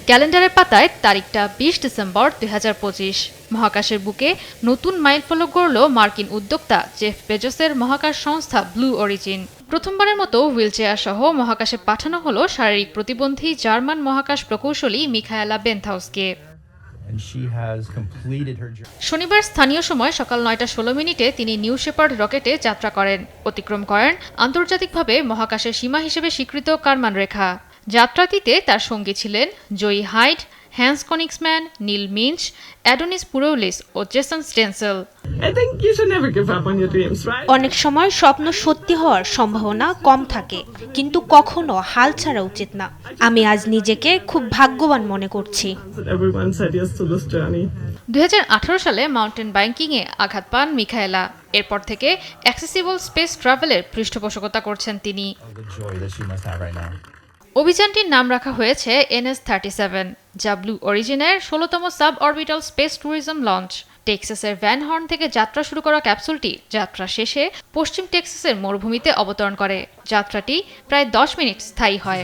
ক্যালেন্ডারের পাতায় তারিখটা ২০ ডিসেম্বর ২০২৫। মহাকাশের বুকে নতুন মাইলফলক গড়ল মার্কিন উদ্যোক্তা জেফ বেজোসের মহাকাশ সংস্থা ব্লু অরিজিন। প্রথমবারের মতো হুইলচেয়ার সহ মহাকাশে পাঠানো হলো শারীরিক প্রতিবন্ধী জার্মান মহাকাশ প্রকৌশলী মিখায়েলা বেনথাউসকে। শনিবার স্থানীয় সময় সকাল ৯টা ১৬ তিনি নিউ শেপার্ড রকেটে যাত্রা করেন, অতিক্রম করেন আন্তর্জাতিকভাবে মহাকাশের সীমা হিসেবে স্বীকৃত কারমান রেখা। যাত্রাটিতে তার সঙ্গী ছিলেন জোই হাইড, হ্যান্স কনিক্সম্যান, নীল মিঞ্চ, অ্যাডোনিস পুরৌলিস ও জেসন স্টেনসেল। অনেক সময় স্বপ্ন সত্যি হওয়ার সম্ভাবনা কম থাকে, কিন্তু কখনো হাল ছাড়া উচিত না। আমি আজ নিজেকে খুব ভাগ্যবান মনে করছি। ২০১৮ সালে মাউন্টেন বাইকিংয়ে আঘাত পান মিখায়েলা। এরপর থেকে অ্যাক্সেসিবল স্পেস ট্রাভেলের পৃষ্ঠপোষকতা করছেন তিনি। অভিযানটির নাম রাখা হয়েছে NS-37, যা ব্লু অরিজিনের ১৬তম suborbital space tourism launch. টেক্সাসের ভ্যান হর্ন থেকে যাত্রা শুরু করা ক্যাপসুলটি যাত্রা শেষে পশ্চিম টেক্সাসের মরুভূমিতে অবতরণ করে। যাত্রাটি প্রায় ১০ মিনিট স্থায়ী হয়।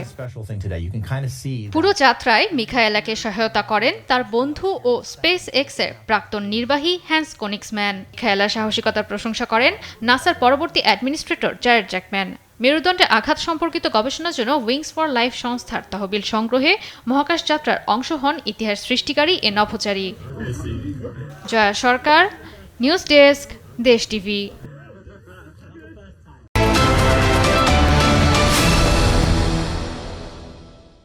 পুরো যাত্রায় মিখায়েলাকে সহায়তা করেন তার বন্ধু ও স্পেস এক্সের প্রাক্তন নির্বাহী হ্যান্স কনিক্সম্যান। মিখায়েলার সাহসিকতার প্রশংসা করেন নাসার পরবর্তী অ্যাডমিনিস্ট্রেটর জারেড জ্যাকম্যান। মেরুদণ্ডে আঘাত সম্পর্কিত গবেষণার জন্য উইংস ফর লাইফ সংস্থার তহবিল সংগ্রহে মহাকাশ যাত্রার অংশ হন ইতিহাস সৃষ্টিকারী এ নভোচারী। জয়া সরকার, নিউজ ডেস্ক, দেশ টিভি।